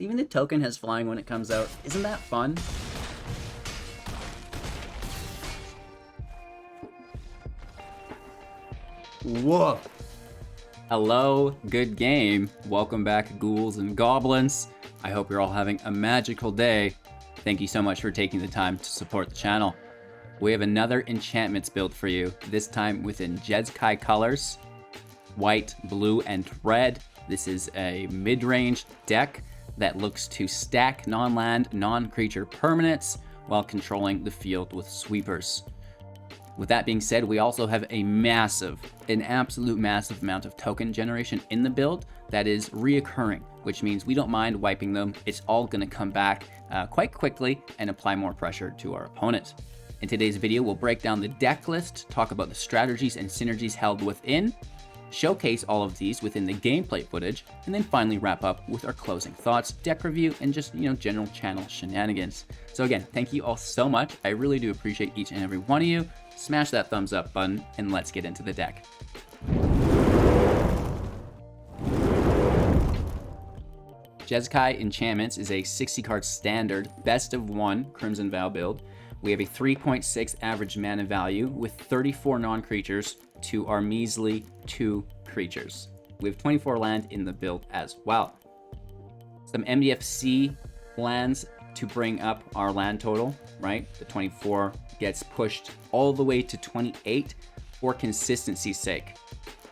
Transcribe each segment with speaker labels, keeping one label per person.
Speaker 1: Even the token has flying when it comes out. Isn't that fun? Whoa. Hello, good game. Welcome back, ghouls and goblins. I hope you're all having a magical day. Thank you so much for taking the time to support the channel. We have another enchantments build for you, this time within Jeskai colors, white, blue, and red. This is a mid-range deck that looks to stack non-land, non-creature permanents while controlling the field with sweepers. With that being said, we also have an absolute massive amount of token generation in the build that is reoccurring, which means we don't mind wiping them. It's all going to come back quite quickly and apply more pressure to our opponent. In today's video, we'll break down the deck list, talk about the strategies and synergies held within, showcase all of these within the gameplay footage, and then finally wrap up with our closing thoughts, deck review, and just, general channel shenanigans. So again, thank you all so much. I really do appreciate each and every one of you. Smash that thumbs up button, and let's get into the deck. Jeskai Enchantments is a 60-card standard, best of 1 Crimson Vow build. We have a 3.6 average mana value with 34 non-creatures to our measly 2 creatures. We have 24 land in the build as well. Some MDFC lands to bring up our land total, right? The 24 gets pushed all the way to 28 for consistency's sake.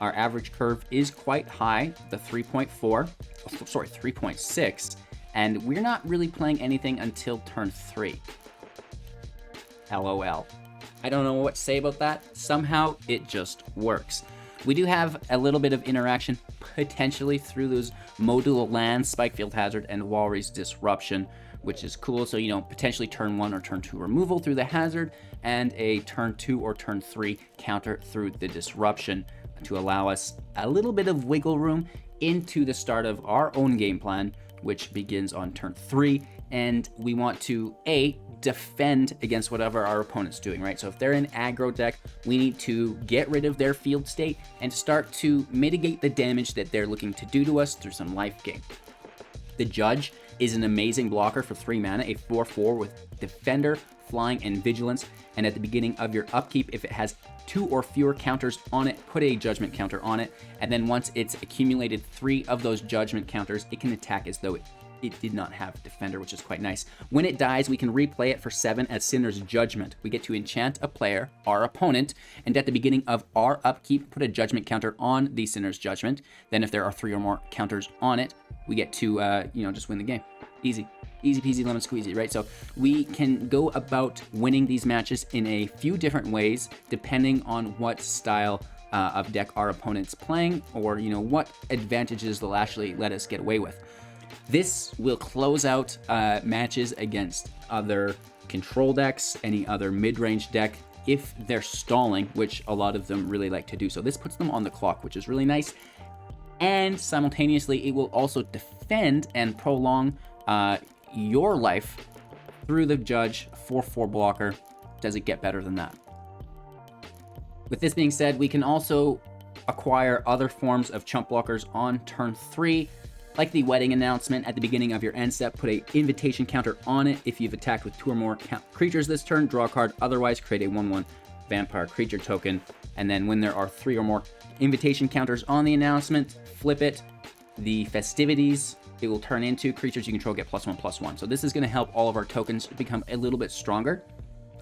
Speaker 1: Our average curve is quite high, the 3.6, and we're not really playing anything until turn 3. LOL. I don't know what to say about that. Somehow it just works. We do have a little bit of interaction potentially through those modal lands, Spikefield Hazard and Walrus Disruption, which is cool. So, potentially turn 1 or turn 2 removal through the hazard and a turn 2 or turn 3 counter through the disruption to allow us a little bit of wiggle room into the start of our own game plan, which begins on turn 3. And we want to, defend against whatever our opponent's doing, right? So if they're an aggro deck, we need to get rid of their field state and start to mitigate the damage that they're looking to do to us through some life gain. The Judge is an amazing blocker for 3 mana, a 4/4 with Defender, Flying, and Vigilance. And at the beginning of your upkeep, if it has 2 or fewer counters on it, put a Judgment counter on it. And then once it's accumulated 3 of those Judgment counters, it can attack as though it did not have Defender, which is quite nice. When it dies, we can replay it for 7 as Sinner's Judgment. We get to enchant a player, our opponent, and at the beginning of our upkeep, put a Judgment counter on the Sinner's Judgment. Then if there are 3 or more counters on it, we get to, just win the game. Easy. Easy peasy lemon squeezy, right? So we can go about winning these matches in a few different ways, depending on what style of deck our opponent's playing, or, what advantages they'll actually let us get away with. This will close out matches against other control decks, any other mid-range deck, if they're stalling, which a lot of them really like to do. So this puts them on the clock, which is really nice. And simultaneously, it will also defend and prolong your life through the Judge 4/4 blocker. Does it get better than that? With this being said, we can also acquire other forms of chump blockers on turn 3. Like the Wedding Announcement at the beginning of your end step, put a invitation counter on it. If you've attacked with 2 or more creatures this turn, draw a card. Otherwise, create a 1/1 vampire creature token. And then when there are 3 or more invitation counters on the announcement, flip it. The Festivities, it will turn into creatures you control get +1/+1. So this is going to help all of our tokens become a little bit stronger.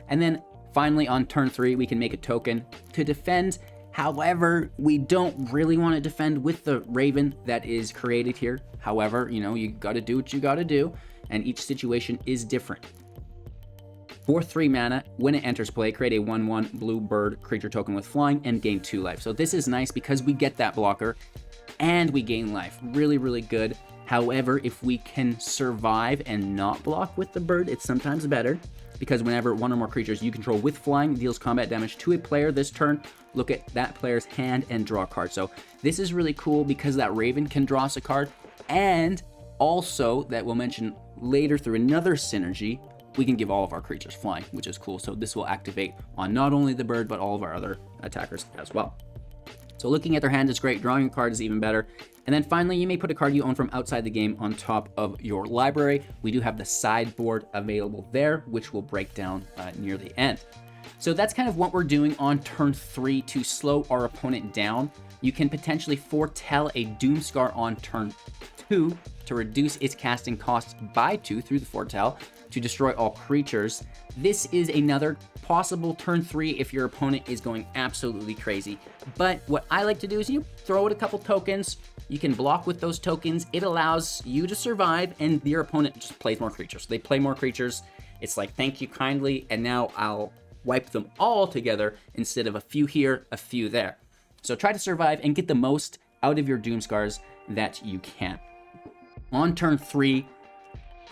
Speaker 1: And then finally on turn 3, we can make a token to defend. However, we don't really want to defend with the Raven that is created here. However, you got to do what you got to do, and each situation is different. For 3 mana, when it enters play, create a 1/1 blue bird creature token with flying and gain 2 life. So this is nice because we get that blocker and we gain life. Really, really good. However, if we can survive and not block with the bird, it's sometimes better, because whenever 1 or more creatures you control with flying deals combat damage to a player this turn, look at that player's hand and draw a card. So this is really cool because that Raven can draw us a card, and also that we'll mention later through another synergy, we can give all of our creatures flying, which is cool. So this will activate on not only the bird, but all of our other attackers as well. So looking at their hand is great, drawing a card is even better. And then finally, you may put a card you own from outside the game on top of your library. We do have the sideboard available there, which we'll break down near the end. So that's kind of what we're doing on turn 3 to slow our opponent down. You can potentially foretell a Doomscar on turn 2 to reduce its casting cost by 2 through the foretell to destroy all creatures. This is another possible turn 3 if your opponent is going absolutely crazy. But what I like to do is you throw it a couple tokens. You can block with those tokens. It allows you to survive, and your opponent just plays more creatures. They play more creatures. It's like, thank you kindly, and now I'll wipe them all together instead of a few here, a few there. So try to survive and get the most out of your Doomscars that you can. On turn 3,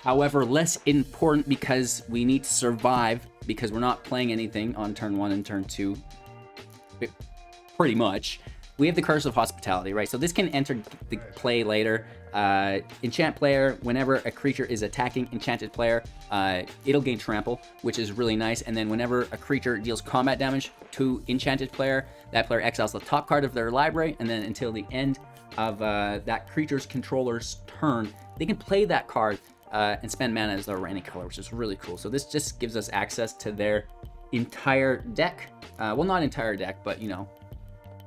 Speaker 1: however, less important because we need to survive because we're not playing anything on turn 1 and turn 2, pretty much. We have the Curse of Hospitality, right? So this can enter the play later. Enchant player, whenever a creature is attacking enchanted player, it'll gain trample, which is really nice. And then whenever a creature deals combat damage to enchanted player, that player exiles the top card of their library, and then until the end of that creature's controller's turn, they can play that card and spend mana as though any color, which is really cool. So this just gives us access to their entire deck. Well, not entire deck, but, you know,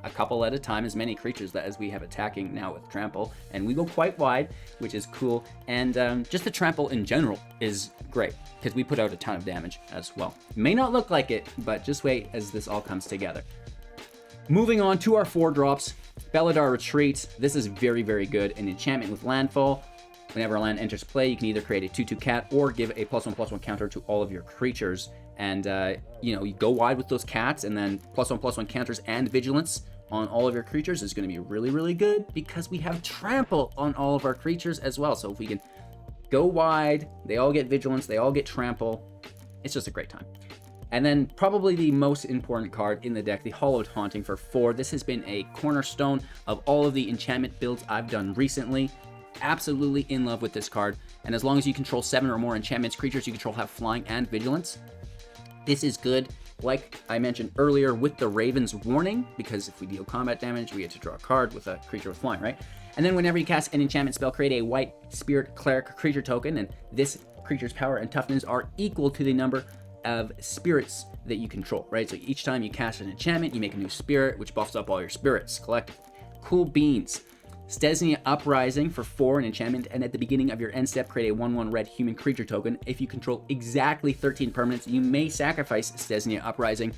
Speaker 1: a couple at a time, as many creatures as we have attacking now with trample, and we go quite wide, which is cool. And just the trample in general is great because we put out a ton of damage as well. May not look like it, but just wait as this all comes together. Moving on to our 4 drops, Felidar Retreat. This is very, very good. An enchantment with landfall. Whenever a land enters play, you can either create a 2/2 cat or give a +1/+1 counter to all of your creatures. And you know, you go wide with those cats, and then +1/+1 counters and vigilance on all of your creatures is going to be really, really good because we have trample on all of our creatures as well. So if we can go wide, they all get vigilance, they all get trample. It's just a great time. And then probably the most important card in the deck, the Hollowed Haunting for 4. This has been a cornerstone of all of the enchantment builds I've done recently. Absolutely in love with this card. And as long as you control 7 or more enchantments creatures you control have flying and vigilance, this is good. Like I mentioned earlier with the Raven's Warning, because if we deal combat damage, we get to draw a card with a creature with flying, right? And then whenever you cast an enchantment spell, create a white Spirit Cleric creature token, and this creature's power and toughness are equal to the number of spirits that you control, right? So each time you cast an enchantment, you make a new spirit, which buffs up all your spirits collectively. Cool beans. Stesnia Uprising for 4, an enchantment, and at the beginning of your end step, create a 1/1 red human creature token. If you control exactly 13 permanents, you may sacrifice Stesnia Uprising.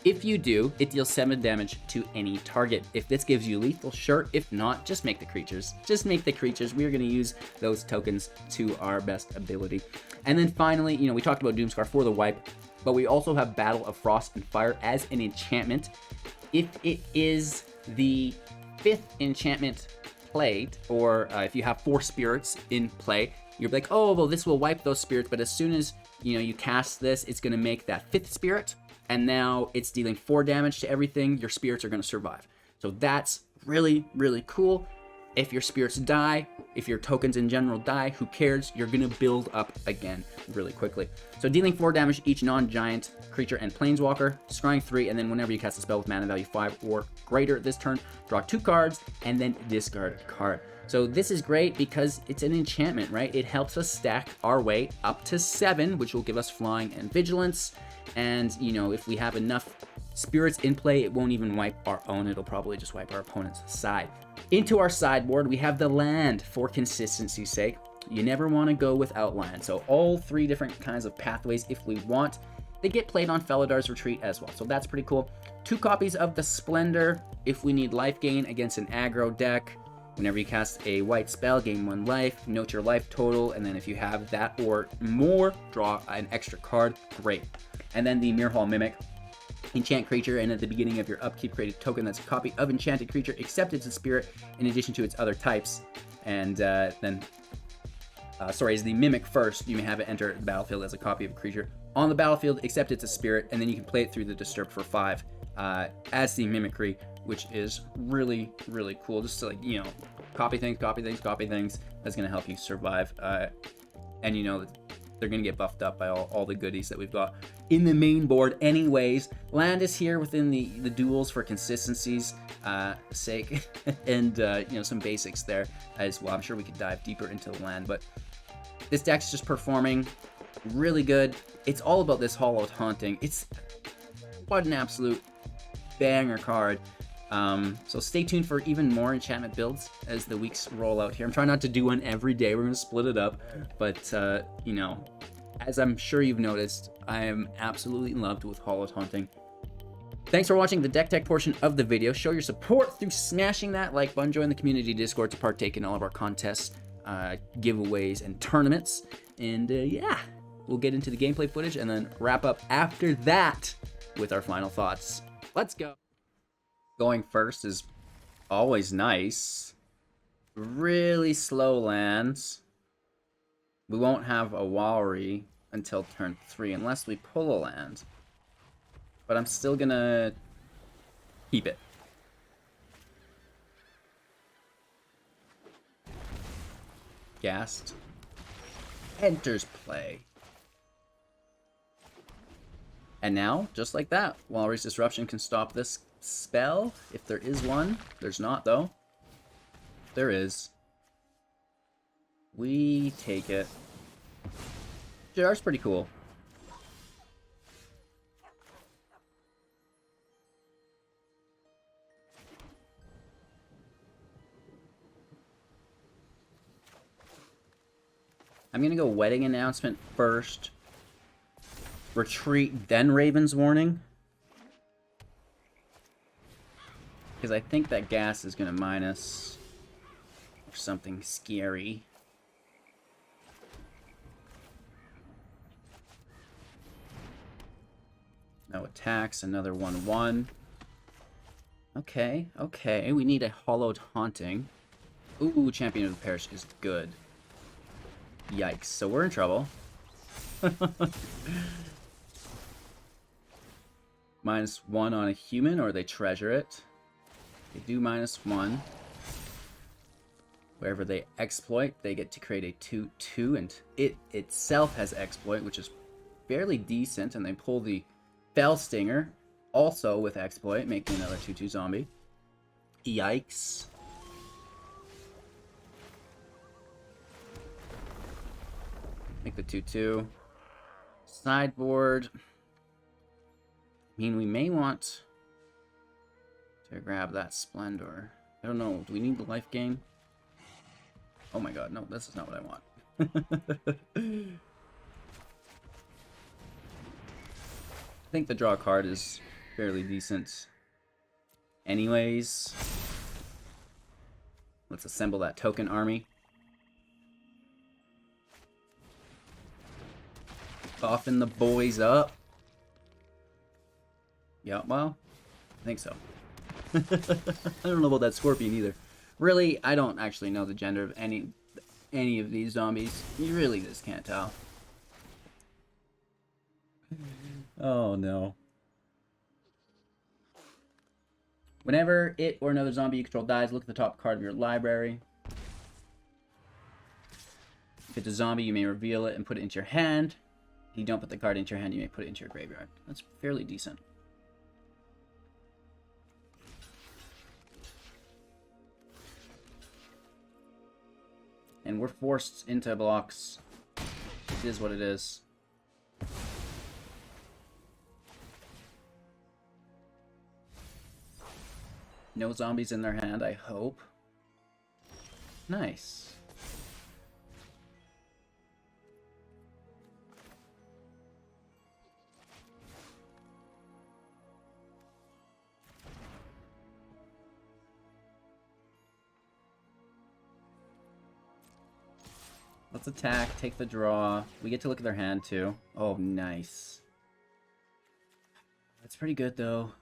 Speaker 1: If you do, it deals 7 damage to any target. If this gives you lethal, sure. If not, just make the creatures. Just make the creatures. We are going to use those tokens to our best ability. And then finally, you know, we talked about Doomscar for the wipe, but we also have Battle of Frost and Fire as an enchantment. If it is the 5th enchantment played, or if you have 4 spirits in play, you're like, oh, well, this will wipe those spirits, but as soon as, you know, you cast this, it's going to make that 5th spirit, and now it's dealing 4 damage to everything. Your spirits are going to survive. So that's really, really cool. If your spirits die, if your tokens in general die, who cares? You're going to build up again really quickly. So dealing 4 damage each non-giant creature and planeswalker, scrying 3, and then whenever you cast a spell with mana value 5 or greater this turn, draw 2 cards and then discard a card. So this is great because it's an enchantment, right? It helps us stack our way up to 7, which will give us flying and vigilance. And, you know, if we have enough spirits in play, it won't even wipe our own. It'll probably just wipe our opponent's side. Into our sideboard, we have the land for consistency's sake. You never want to go without land. So all 3 different kinds of pathways, if we want, they get played on Felidar's Retreat as well. So that's pretty cool. 2 copies of the Splendor if we need life gain against an aggro deck. Whenever you cast a white spell, gain 1 life, note your life total, and then if you have that or more, draw an extra card. Great. And then the Mirhall Mimic. Enchant creature, and at the beginning of your upkeep, create a token that's a copy of enchanted creature, except it's a spirit in addition to its other types. And then, as the Mimic first, you may have it enter the battlefield as a copy of a creature on the battlefield, except it's a spirit, and then you can play it through the Disturb for 5 as the Mimicry, which is really, really cool. Just to, like, you know, copy things, copy things, copy things. That's going to help you survive. And, you know, they're going to get buffed up by all the goodies that we've got in the main board anyways. Land is here within the duels for consistency's sake, and you know, some basics there as well. I'm sure we could dive deeper into the land, but this deck's just performing really good. It's all about this Hollowed Haunting. It's what an absolute banger card. So stay tuned for even more enchantment builds as the weeks roll out here. I'm trying not to do one every day. We're going to split it up. But, you know, as I'm sure you've noticed, I am absolutely in love with Hollowed Haunting. Thanks for watching the deck tech portion of the video. Show your support through smashing that like button. Join the community Discord to partake in all of our contests, giveaways, and tournaments. And, yeah, we'll get into the gameplay footage and then wrap up after that with our final thoughts. Let's go. Going first is always nice. Really slow lands. We won't have a Walry until turn 3 unless we pull a land. But I'm still gonna keep it. Ghast enters play. And now, just like that, Walrus Disruption can stop this spell, if there is one. There's not, though. There is. We take it. JR's pretty cool. I'm gonna go Wedding Announcement first. Retreat, then Raven's Warning. Because I think that gas is going to minus or something scary. No attacks, another 1/1. Okay, okay. We need a Hollowed Haunting. Ooh, Champion of the Parish is good. Yikes, so we're in trouble. -1 on a human, or they treasure it. They do -1. Wherever they exploit, they get to create a 2/2, and it itself has exploit, which is fairly decent, and they pull the Fell Stinger, also with exploit, making another 2/2 zombie. Yikes. Make the 2/2. Sideboard. I mean, we may want to grab that Splendor. I don't know. Do we need the life gain? Oh my god, no, this is not what I want. I think the draw card is fairly decent. Anyways, let's assemble that token army. Buffing the boys up. Yeah, well, I think so. I don't know about that Scorpion either. Really, I don't actually know the gender of any of these zombies. You really just can't tell. Oh no. Whenever it or another zombie you control dies, look at the top card of your library. If it's a zombie, you may reveal it and put it into your hand. If you don't put the card into your hand, you may put it into your graveyard. That's fairly decent. And we're forced into blocks. It is what it is. No zombies in their hand, I hope. Nice. Let's attack, take the draw. We get to look at their hand too. Oh, nice. That's pretty good though.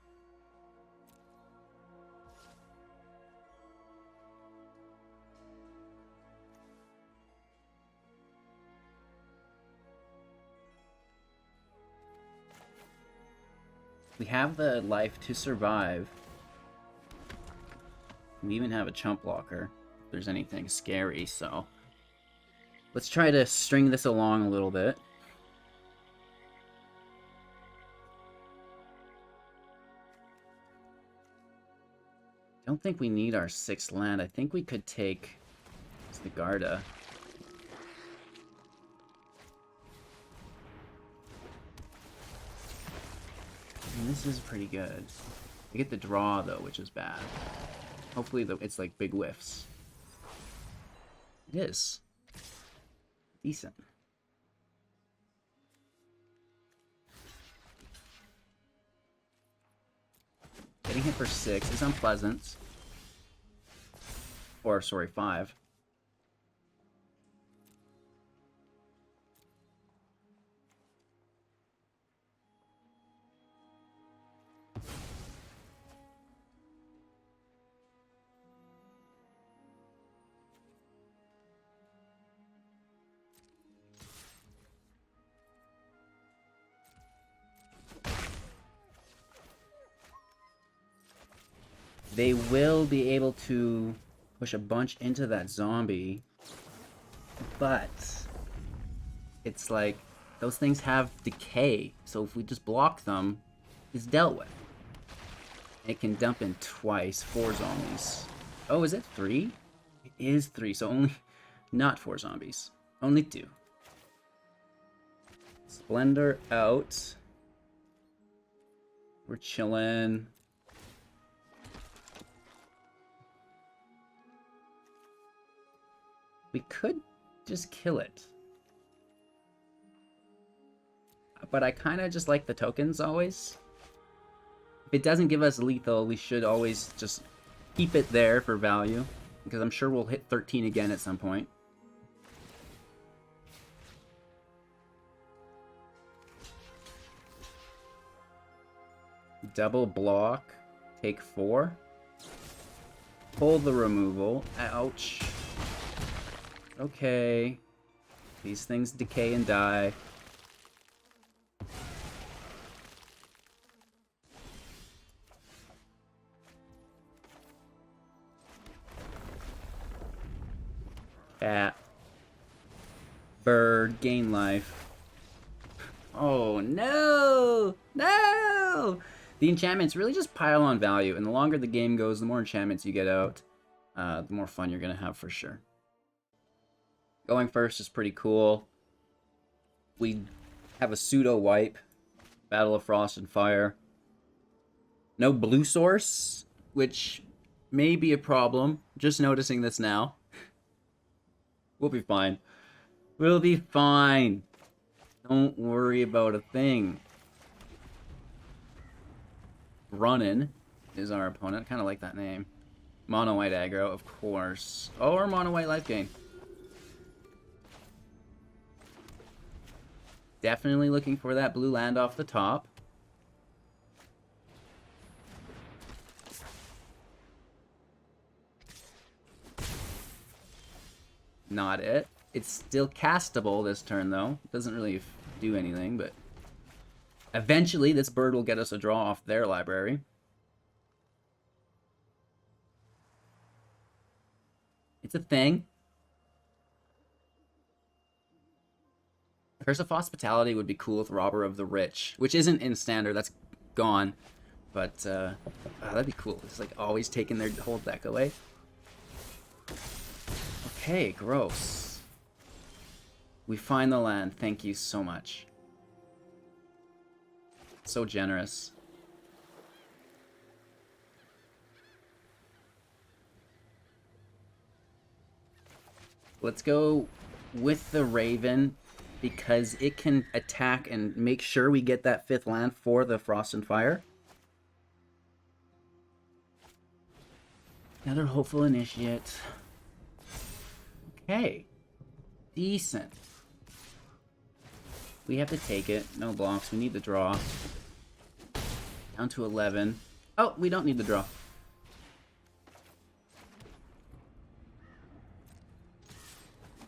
Speaker 1: We have the life to survive. We even have a chump blocker if there's anything scary, so Let's try to string this along a little bit. I don't think we need our 6th land. I think we could take the Garda. And this is pretty good. We get the draw, though, which is bad. Hopefully it's like big whiffs. It is. Decent. Getting hit for 6 is unpleasant. Or, sorry, 5. They will be able to push a bunch into that zombie, but it's like those things have decay, so if we just block them, it's dealt with. It can dump in twice, 4 zombies. Oh, is it 3? It is 3, so only not 4 zombies, only 2. Splendor out. We're chilling. We could just kill it. But I kind of just like the tokens always. If it doesn't give us lethal, we should always just keep it there for value. Because I'm sure we'll hit 13 again at some point. Double block. Take 4. Pull the removal. Ouch. Okay. These things decay and die. Cat. Bird. Gain life. Oh, no! No! The enchantments really just pile on value, and the longer the game goes, the more enchantments you get out, the more fun you're going to have for sure. Going first is pretty cool. We have a pseudo wipe. Battle of Frost and Fire. No blue source, which may be a problem. Just noticing this now. We'll be fine. We'll be fine. Don't worry about a thing. Runnin' is our opponent. Kind of like that name. Mono white aggro, of course. Oh, or mono white life gain. Definitely looking for that blue land off the top. Not it. It's still castable this turn, though. It doesn't really do anything, but eventually this bird will get us a draw off their library. It's a thing. Curse of Hospitality would be cool with Robber of the Rich, which isn't in standard. That's gone. But that'd be cool. It's like always taking their whole deck away. Okay, gross. We find the land. Thank you so much. So generous. Let's go with the Raven, because it can attack and make sure we get that 5th land for the Frost and Fire. Another Hopeful Initiate. Okay. Decent. We have to take it. No blocks. We need the draw. Down to 11. Oh, we don't need the draw.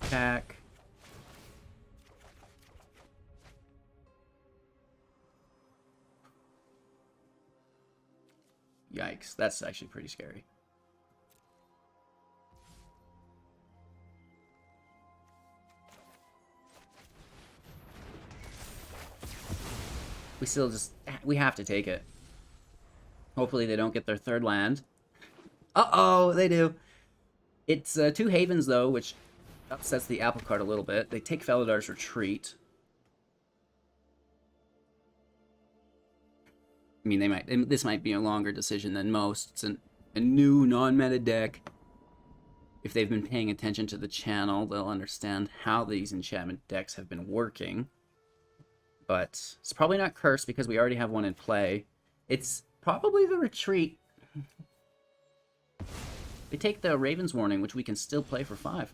Speaker 1: Attack. Yikes, that's actually pretty scary. we have to take it. Hopefully they don't get their third land. Uh-oh, they do. It's 2 Havens, though, which upsets the apple cart a little bit. They take Feladar's Retreat. I mean, this might be a longer decision than most. It's a new non-meta deck. If they've been paying attention to the channel, they'll understand how these enchantment decks have been working. But it's probably not Curse because we already have one in play. It's probably the Retreat. They take the Raven's Warning, which we can still play for 5.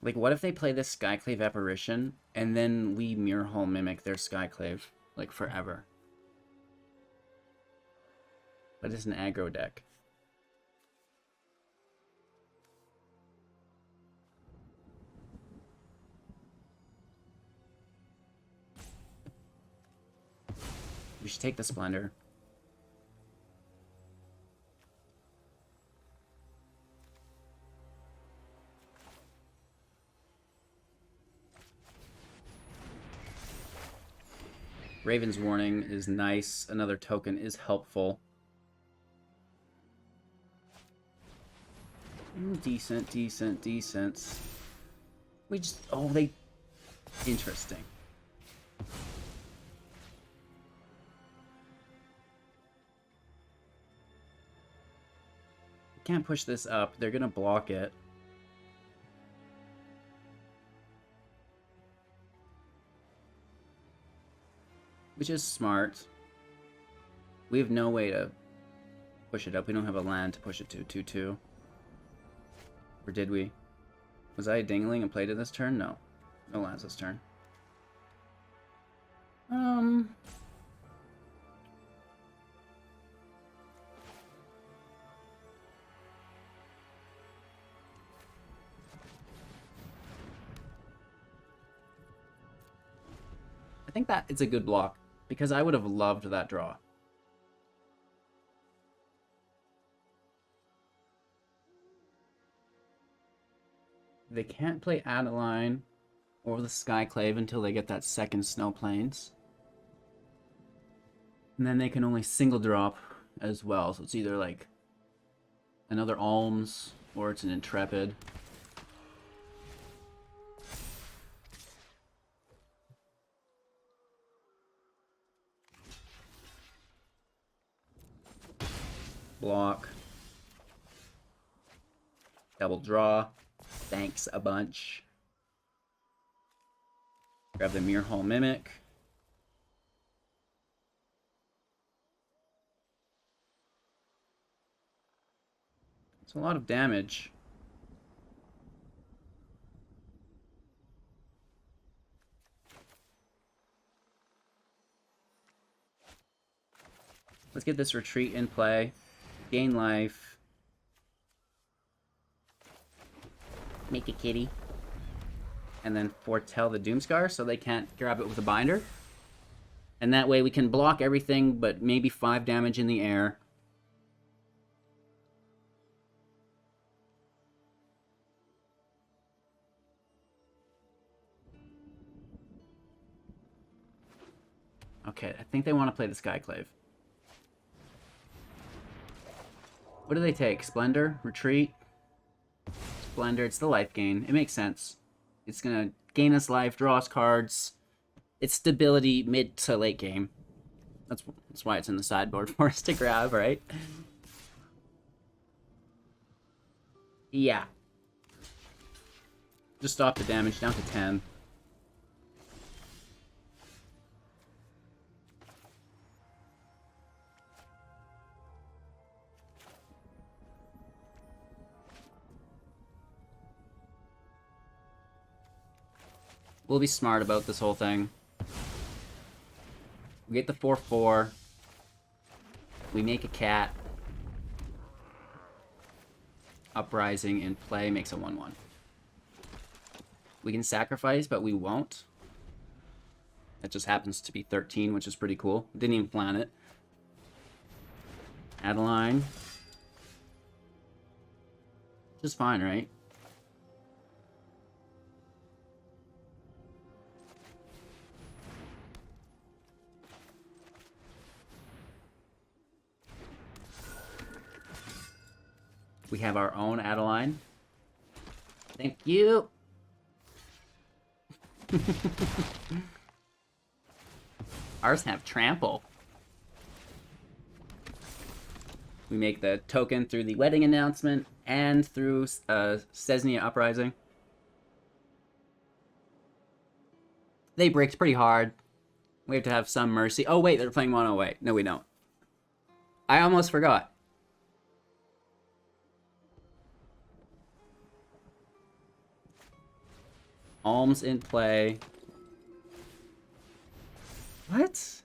Speaker 1: Like, what if they play this Skyclave Apparition, and then we Mirrorhole Mimic their Skyclave, like, forever? But it's an aggro deck. We should take the Splendor. Raven's Warning is nice. Another token is helpful. Decent, decent, decent. We just... Oh, they... Interesting. Can't push this up. They're gonna block it. Which is smart. We have no way to push it up. We don't have a land to push it to 2-2. Or did we? Was I dingling and played it this turn? No. No lands this turn. I think that it's a good block, because I would have loved that draw. They can't play Adeline or the Skyclave until they get that second Snow Plains. And then they can only single drop as well, so it's either like another Alms or it's an Intrepid. Block. Double draw. Thanks a bunch. Grab the Mirrorhole Mimic. It's a lot of damage. Let's get this retreat in play. Gain life. Make a kitty. And then foretell the Doomscar so they can't grab it with a binder. And that way we can block everything but maybe 5 damage in the air. Okay, I think they want to play the Skyclave. What do they take? Splendor? Retreat? Splendor. It's the life gain. It makes sense. It's going to gain us life, draw us cards. It's stability mid to late game. That's why it's in the sideboard for us to grab, right? Yeah. Just stop the damage down to 10. We'll be smart about this whole thing. We get the 4/4. We make a cat. Uprising in play makes a 1/1. We can sacrifice, but we won't. That just happens to be 13, which is pretty cool. Didn't even plan it. Adeline. Just fine, right? We have our own Adeline. Thank you. Ours have trample. We make the token through the wedding announcement and through Cesnia Uprising. They bricked pretty hard. We have to have some mercy. Oh wait, they're playing mono white. No, we don't. I almost forgot. Alms in play. What?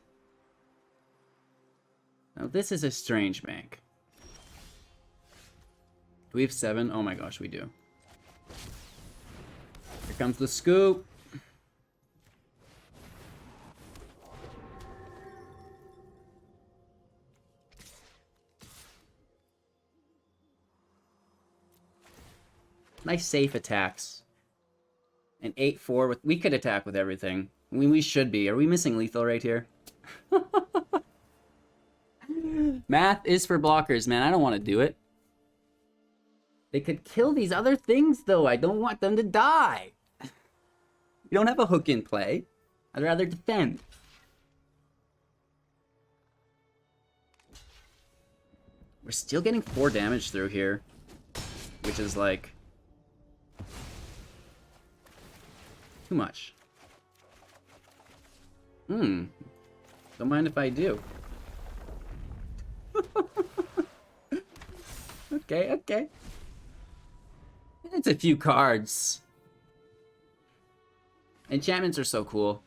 Speaker 1: Now this is a strange bank. Do we have 7? Oh my gosh, we do. Here comes the scoop. Nice safe attacks. An 8-4 with... We could attack with everything. I mean, we should be. Are we missing lethal right here? Math is for blockers, man. I don't want to do it. They could kill these other things, though. I don't want them to die. We don't have a hook in play. I'd rather defend. We're still getting 4 damage through here. Which is like... too much. Don't mind if I do. Okay. It's a few cards. Enchantments are so cool.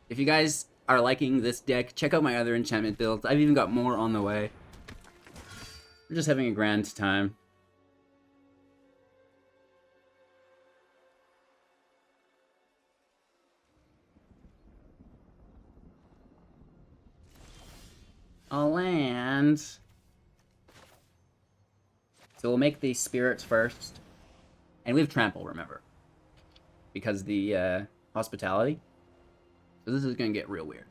Speaker 1: If you guys are liking this deck, check out my other enchantment builds. I've even got more on the way. We're just having a grand time. A land. So we'll make the spirits first. And we have trample, remember. Because the hospitality. So this is going to get real weird.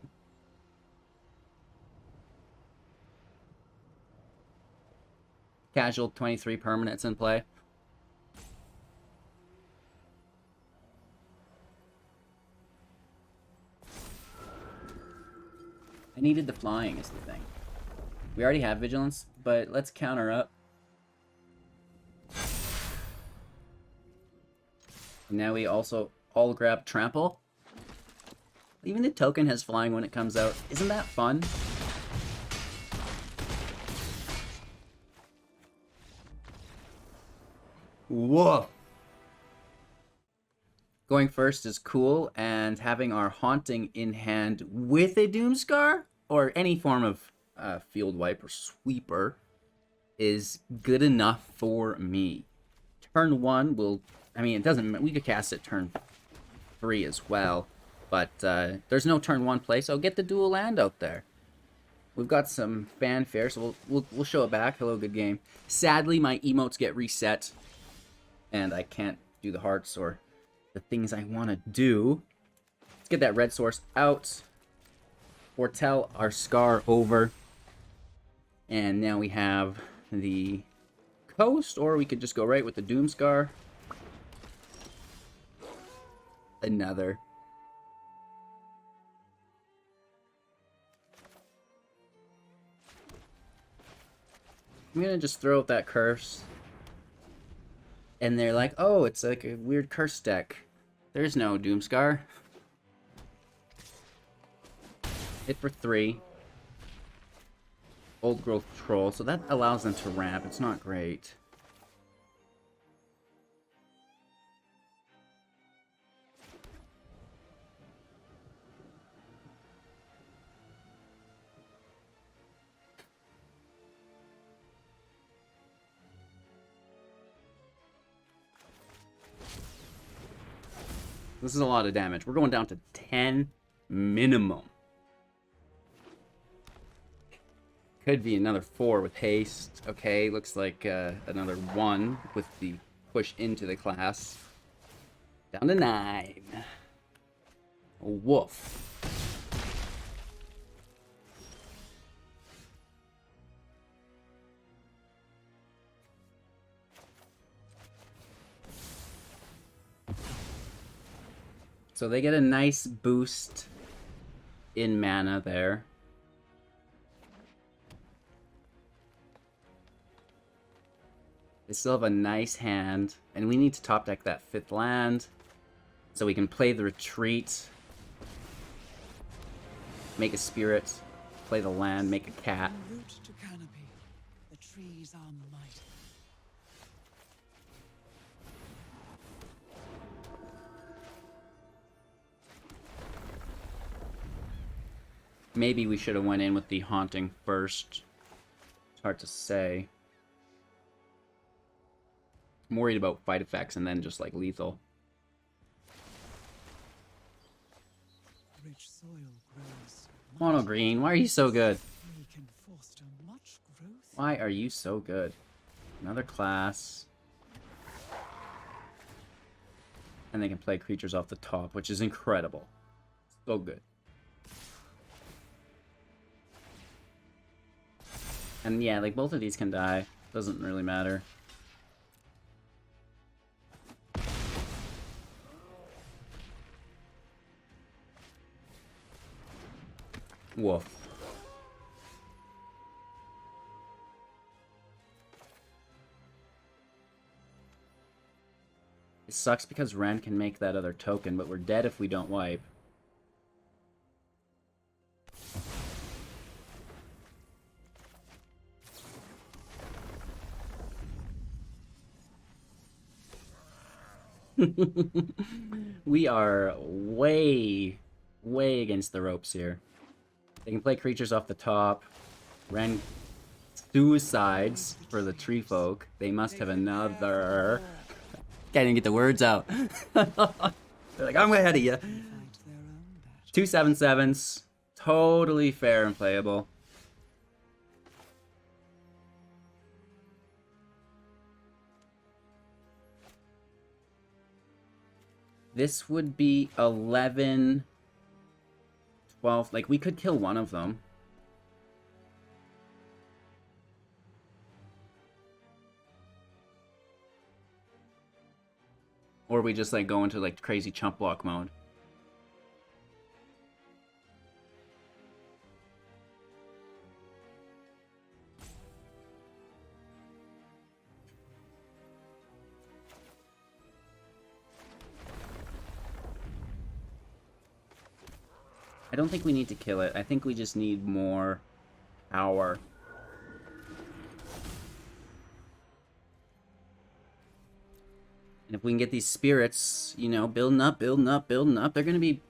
Speaker 1: Casual 23 permanents in play. I needed the flying is the thing. We already have vigilance, but let's counter up. And now we also all grab trample. Even the token has flying when it comes out. Isn't that fun? Whoa! Going first is cool, and having our haunting in hand with a Doomscar, or any form of field wipe or sweeper, is good enough for me. Turn 1 will... I mean, it doesn't... We could cast it turn 3 as well, but there's no turn 1 play, so get the dual land out there. We've got some fanfare, so we'll show it back. Hello, good game. Sadly, my emotes get reset, and I can't do the hearts or the things I want to do. Let's get that red source out. Foretell our Scar over. And now we have the Coast, or we could just go right with the Doomscar. Another. I'm gonna just throw out that curse. And they're like, oh, it's like a weird curse deck. There's no Doomscar. Hit for 3. Old growth troll, so that allows them to ramp. It's not great. This is a lot of damage. We're going down to 10 minimum. Could be another 4 with haste. Okay, looks like another 1 with the push into the class. Down to 9. Woof. So they get a nice boost in mana there. They still have a nice hand, and we need to top deck that 5th land so we can play the retreat, make a spirit, play the land, make a cat.
Speaker 2: From root to canopy, the trees are mighty.
Speaker 1: Maybe we should have went in with the haunting first. It's hard to say. I'm worried about fight effects and then just like lethal.
Speaker 2: Rich soil grows.
Speaker 1: Mono green, why are you so good?
Speaker 2: We can foster much growth.
Speaker 1: Why are you so good? Another class. And they can play creatures off the top, which is incredible. So good. And yeah, like both of these can die. Doesn't really matter. Woof. It sucks because Ren can make that other token, but we're dead if we don't wipe. We are way against the ropes here. They can play creatures off the top. Ren suicides for the tree folk. They must have another... Can't even get the words out. They're like, I'm ahead of you. 2 7/7s. Totally fair and playable. This would be 11, 12. Like, we could kill one of them. Or we just, like, go into, like, crazy chump block mode. I don't think we need to kill it. I think we just need more power. And if we can get these spirits, you know, building up, they're gonna be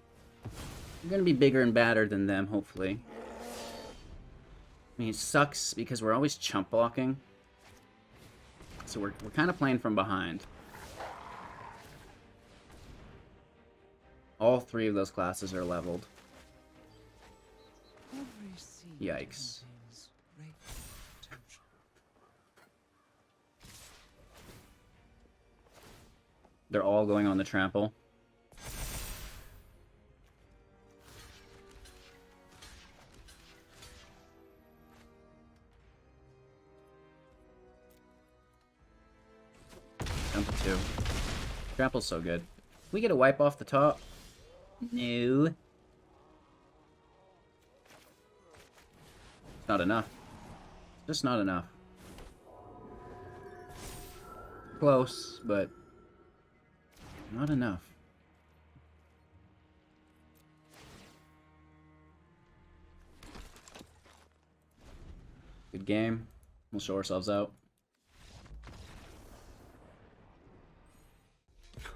Speaker 1: bigger and badder than them, hopefully. I mean, it sucks because we're always chump blocking. So we're kind of playing from behind. All 3 of those classes are leveled. Yikes. They're all going on the trample. Jump to 2. Trample's so good. We get a wipe off the top? No. Not enough. Just not enough. Close, but not enough. Good game. We'll show ourselves out.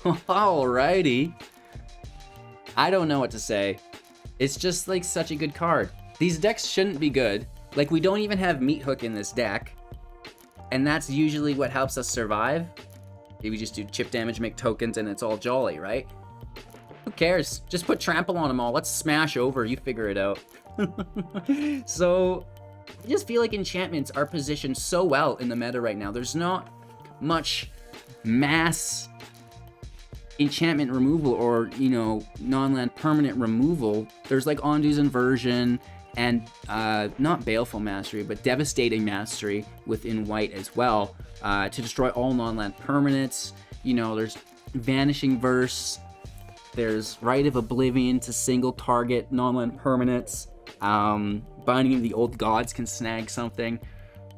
Speaker 1: Alrighty. I don't know what to say. It's just like such a good card. These decks shouldn't be good. Like, we don't even have Meat Hook in this deck. And that's usually what helps us survive. We just do chip damage, make tokens, and it's all jolly, right? Who cares? Just put trample on them all. Let's smash over. You figure it out. So, I just feel like enchantments are positioned so well in the meta right now. There's not much mass enchantment removal or, you know, non-land permanent removal. There's like Ondu's Inversion and not Baleful Mastery, but Devastating Mastery within white as well to destroy all non-land permanents. You know, there's Vanishing Verse. There's Rite of Oblivion to single target non-land permanents. Binding of the Old Gods can snag something.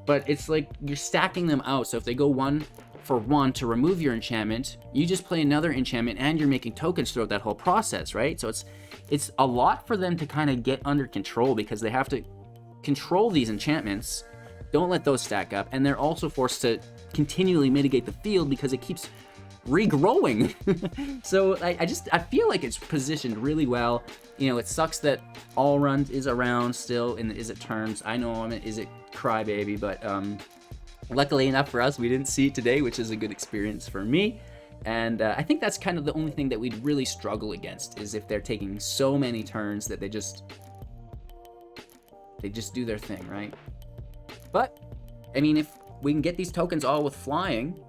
Speaker 1: But it's like you're stacking them out. So if they go 1 for 1 to remove your enchantment, you just play another enchantment and you're making tokens throughout that whole process, right? So it's a lot for them to kind of get under control because they have to control these enchantments. Don't let those stack up. And they're also forced to continually mitigate the field because it keeps regrowing. So I feel like it's positioned really well. You know, it sucks that All Run is around still in the Is It terms. I know I'm an Is It crybaby, but luckily enough for us, we didn't see it today, which is a good experience for me. And I think that's kind of the only thing that we'd really struggle against is if they're taking so many turns that they just do their thing, right? But I mean, if we can get these tokens all with flying,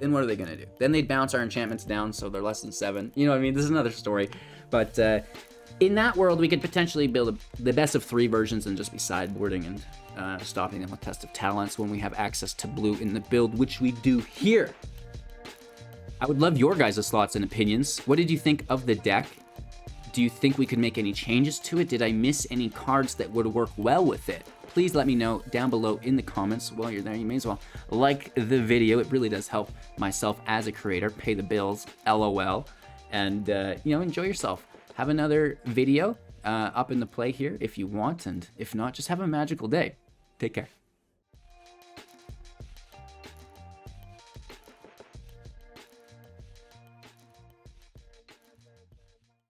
Speaker 1: then what are they going to do? Then they'd bounce our enchantments down so they're less than 7. You know what I mean? This is another story. But in that world, we could potentially build the best of 3 versions and just be sideboarding and stopping them with Test of Talents when we have access to blue in the build, which we do here. I would love your guys' thoughts and opinions. What did you think of the deck? Do you think we could make any changes to it? Did I miss any cards that would work well with it? Please let me know down below in the comments. While you're there, you may as well like the video. It really does help myself as a creator pay the bills, LOL. And, you know, enjoy yourself. Have another video up in the play here if you want. And if not, just have a magical day. Take care.